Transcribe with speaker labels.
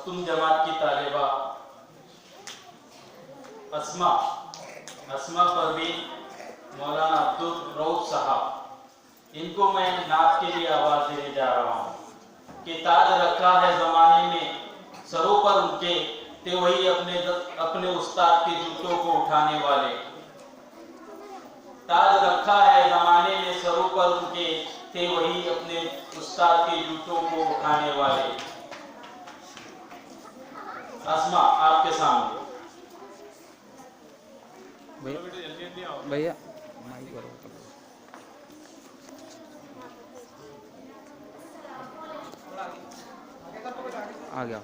Speaker 1: मखतूम जमात की तालिबा अस्मा परवीन मौलाना अब्दुल रऊफ साहब, इनको मैं नात के लिए आवाज देने जा रहा हूँ कि ताज रखा है जमाने में सरों पर उनके, ते वही अपने उस्ताद के जूतों को उठाने वाले। ताज रखा है जमाने में सरों पर उनके, थे वही अपने उस्ताद के जूतों को उठाने वाले। अस्मा आपके सामने।
Speaker 2: भैया माइक करो। आ गया।